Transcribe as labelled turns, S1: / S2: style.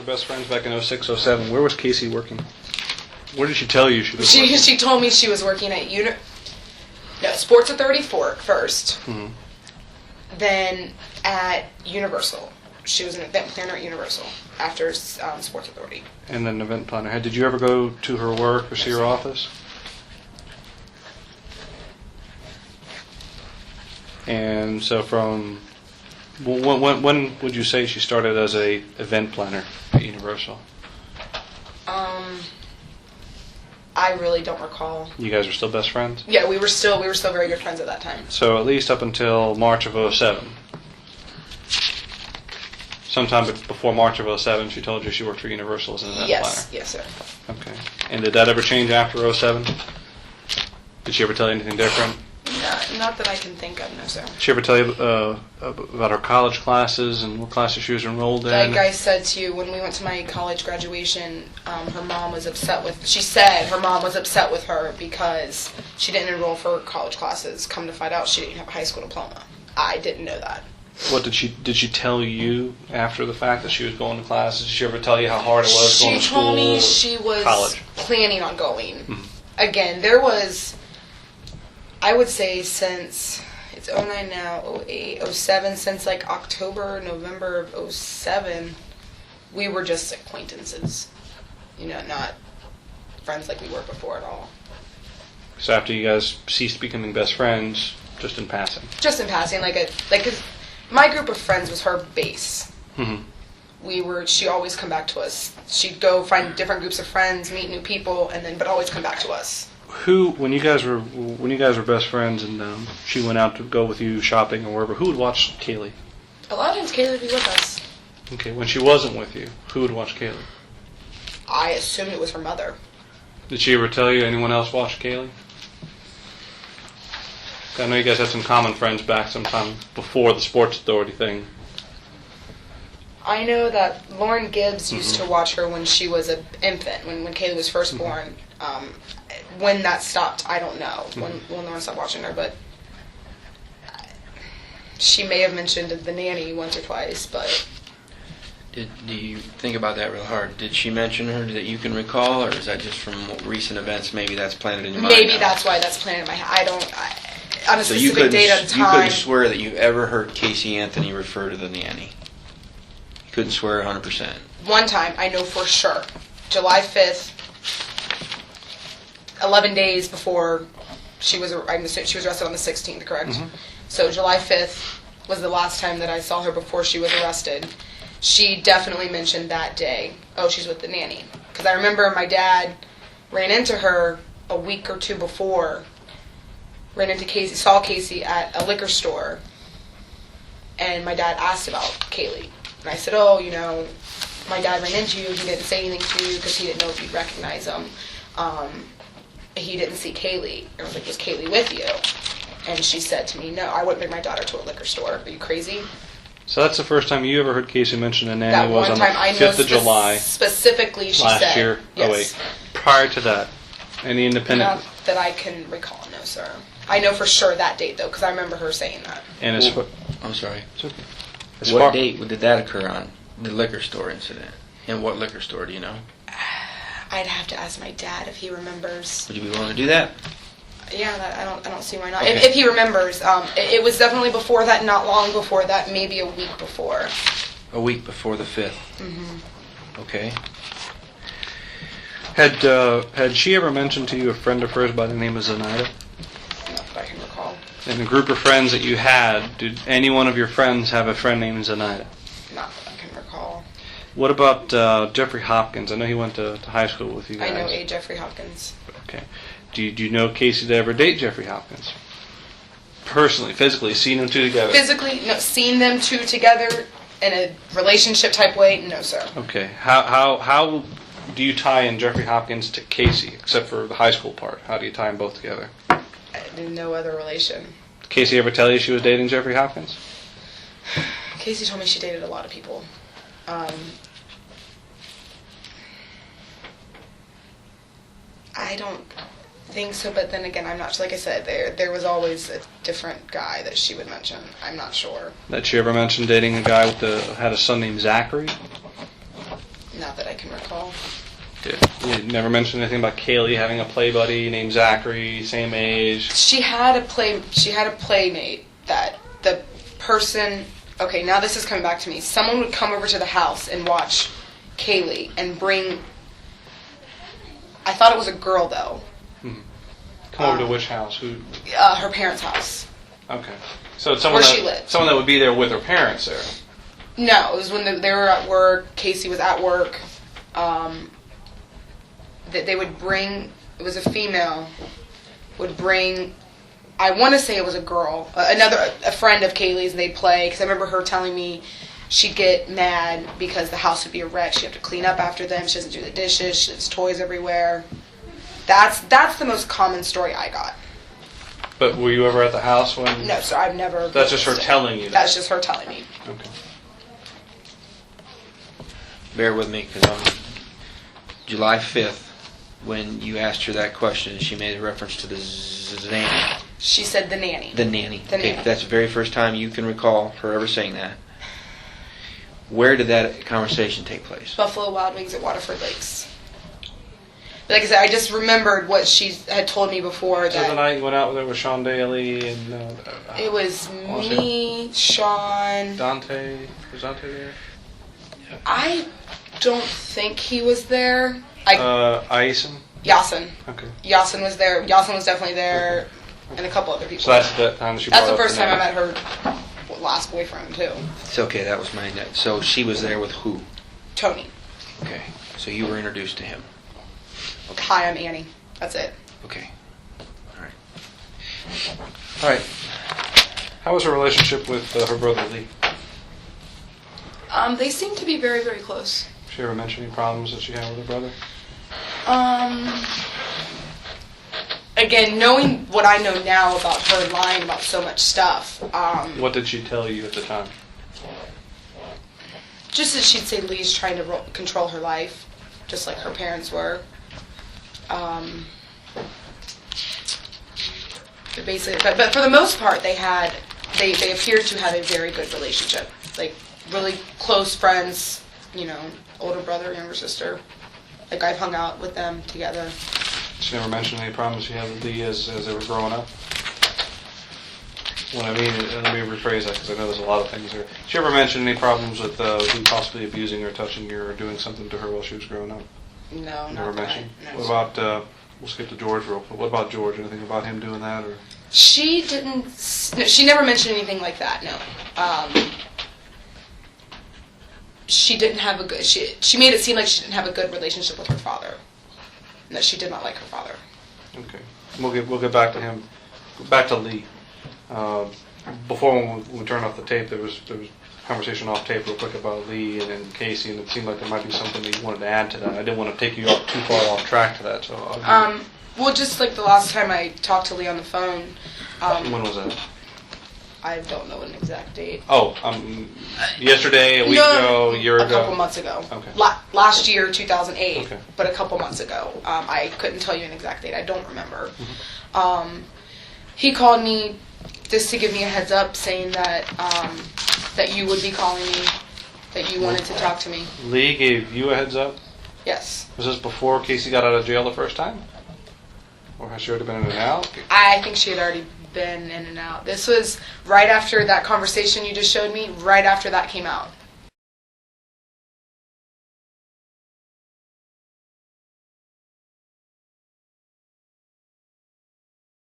S1: were best friends back in 06, 07. Where was Caylee working? Where did she tell you she was working?
S2: She told me she was working at Sports Authority first.
S1: Mm-hmm.
S2: Then at Universal. She was an event planner at Universal after Sports Authority.
S1: And then an event planner. Did you ever go to her work or see her office? And so from... When would you say she started as a event planner at Universal?
S2: I really don't recall.
S1: You guys were still best friends?
S2: Yeah, we were still very good friends at that time.
S1: So at least up until March of 07. Sometime before March of 07, she told you she worked for Universal as an event planner.
S2: Yes, sir.
S1: Okay. And did that ever change after 07? Did she ever tell you anything different?
S2: Not that I can think of, no, sir.
S1: Did she ever tell you about her college classes and what classes she was enrolled in?
S2: Like I said to you, when we went to my college graduation, her mom was upset with... She said her mom was upset with her because she didn't enroll for college classes. Come to find out, she didn't have a high school diploma. I didn't know that.
S1: What did she tell you after the fact that she was going to classes? Did she ever tell you how hard it was going to school?
S2: She told me she was planning on going. Mm-hmm. Again, there was... I would say since, it's 09 now, 08, 07, since like October, November of 07, we were just acquaintances. Not friends like we were before at all.
S1: So after you guys ceased becoming best friends, just in passing? Just in passing,
S2: cause my group of friends was her base.
S1: Mm-hmm.
S2: She always come back to us. She'd go find different groups of friends, meet new people, but always come back to us.
S1: When you guys were best friends and she went out to go with you shopping or wherever, who would watch Caylee?
S2: A lot of times Caylee would be with us.
S1: Okay, when she wasn't with you, who would watch Caylee?
S2: I assumed it was her mother.
S1: Did she ever tell you anyone else watched Caylee? I know you guys had some common friends back sometime before the Sports Authority thing.
S2: I know that Lauren Gibbs used to watch her when she was an infant, when Caylee was first born. When that stopped, I don't know. When Lauren stopped watching her, but she may have mentioned the nanny once or twice, but...
S3: Do you think about that real hard? Did she mention her that you can recall, or is that just from recent events? Maybe that's planted in your mind.
S2: Maybe that's why that's planted in my head. On a specific date and time...
S3: You couldn't swear that you ever heard Casey Anthony refer to the nanny? You couldn't swear 100%?
S2: One time, I know for sure. July 5th, 11 days before she was arrested on the 16th, correct? Mm-hmm. So July 5th was the last time that I saw her before she was arrested. She definitely mentioned that day, she's with the nanny. Because I remember my dad ran into her a week or two before, saw Casey at a liquor store, and my dad asked about Caylee. And I said, my dad ran into you, he didn't say anything to you because he didn't know if you'd recognize him. He didn't see Caylee. I was like, was Caylee with you? And she said to me, no, I wouldn't bring my daughter to a liquor store. Are you crazy?
S1: So that's the first time you ever heard Casey mention a nanny was on the 5th of July.
S2: Specifically, she said.
S1: Last year?
S2: Yes.
S1: Oh, wait. Prior to that, any independent...
S2: Not that I can recall, no, sir. I know for sure that date, though, because I remember her saying that.
S1: And
S3: I'm sorry.
S1: It's okay.
S3: What date did that occur on? The liquor store incident. And what liquor store, do you know?
S2: I'd have to ask my dad if he remembers.
S3: Would you be willing to do that?
S2: Yeah, I don't see why not.
S3: Okay.
S2: If he remembers, it was definitely before that, not long before that, maybe a week before.
S3: A week before the 5th.
S2: Mm-hmm.
S3: Okay.
S1: Had she ever mentioned to you a friend of hers by the name of Zenaida?
S2: Not that I can recall.
S1: In the group of friends that you had, did any one of your friends have a friend named Zenaida?
S2: Not that I can recall.
S1: What about Jeffrey Hopkins? I know he went to high school with you guys.
S2: I know a Jeffrey Hopkins.
S1: Okay. Do you know Casey to ever date Jeffrey Hopkins? Personally, physically, seen them two together?
S2: Physically, no. Seen them two together in a relationship type way? No, sir.
S1: Okay. How do you tie in Jeffrey Hopkins to Casey, except for the high school part? How do you tie them both together?
S2: No other relation.
S1: Did Casey ever tell you she was dating Jeffrey Hopkins?
S2: Casey told me she dated a lot of people. I don't think so, but then again, I'm not sure. Like I said, there was always a different guy that she would mention. I'm not sure.
S1: That she ever mentioned dating a guy had a son named Zachary?
S2: Not that I can recall.
S1: You never mentioned anything about Caylee having a play buddy named Zachary, same age.
S2: She had a playmate that the person. Okay, now this is coming back to me. Someone would come over to the house and watch Caylee and bring. I thought it was a girl though.
S1: Come over to which house? Who?
S2: Her parents' house.
S1: Okay. So it's someone
S2: Where
S1: that,
S2: she lived.
S1: Someone that would be there with her parents there.
S2: No, it was when they were at work. Casey was at work. That they would bring. It was a female. Would bring. I want to say it was a girl, a friend of Caylee's. And they'd play because I remember her telling me she'd get mad because the house would be a wreck. She'd have to clean up after them. She doesn't do the dishes. She has toys everywhere. That's the most common story I got.
S1: But were you ever at the house when?
S2: No, sir. I've never.
S1: That's just her telling you that.
S2: That's just her telling me.
S1: Okay.
S3: Bear with me, because on July 5th, when you asked her that question, she made a reference to the nanny.
S2: She said the nanny.
S3: The nanny.
S2: The
S3: Okay,
S2: nanny.
S3: that's the very first time you can recall her ever saying that. Where did that conversation take place?
S2: Buffalo Wild Wings at Waterford Lakes. Like I said, I just remembered what she had told me before.
S1: So
S2: That
S1: the night you went out there with Sean Daly and
S2: it was
S1: what was
S2: me, Sean.
S1: Dante. Was Dante there?
S2: I don't think he was there.
S1: Aisen?
S2: Yasin.
S1: Okay.
S2: Yasin was there. Yasin was definitely there, and a couple other people.
S1: So that's the time that she
S2: That's
S1: brought
S2: the
S1: up
S2: first time I
S1: name.
S2: met her last boyfriend too.
S3: It's okay, that was mine. So she was there with who?
S2: Tony.
S3: Okay, so you were introduced to him. Okay.
S2: Hi, I'm Annie. That's it.
S3: Okay. All right.
S1: All right. How was her relationship with her brother Lee?
S2: They seem to be very, very close.
S1: She ever mention any problems that she had with her brother?
S2: Again, knowing what I know now about her lying about so much stuff,
S1: What did she tell you at the time?
S2: just that she'd say Lee's trying to control her life, just like her parents were. Basically, but for the most part, they appeared to have a very good relationship, like really close friends. You know, older brother, younger sister. Like I've hung out with them together.
S1: She never mentioned any problems she had with Lee as they were growing up? What I mean, let me rephrase that because I know there's a lot of things there. Did she ever mention any problems with Lee possibly abusing her, touching her, or doing something to her while she was growing up?
S2: No,
S1: Never
S2: not
S1: mentioned?
S2: that. No.
S1: What about, we'll skip to George real quick. What about George? Anything about him doing that? Or
S2: She didn't. No, she never mentioned anything like that. No. She didn't have a good. She made it seem like she didn't have a good relationship with her father, and that she did not like her father.
S1: Okay. We'll get back to him. Back to Lee. Before when we turned off the tape, there was conversation off tape real quick about Lee and Casey, and it seemed like there might be something that you wanted to add to that. I didn't want to take you too far off track to that, so
S2: Well, just like the last time I talked to Lee on the phone.
S1: when was that?
S2: I don't know an exact date.
S1: Oh, yesterday, a week ago, a year ago?
S2: A couple months ago.
S1: Okay.
S2: Last year, 2008.
S1: Okay.
S2: But a couple months ago. I couldn't tell you an exact date. I don't remember. He called me just to give me a heads up, saying that that you would be calling me, that you wanted to talk to me.
S1: Lee gave you a heads up?
S2: Yes.
S1: Was this before Casey got out of jail the first time? Or has she already been in and out?
S2: I think she had already been in and out. This was right after that conversation you just showed me, right after that came out.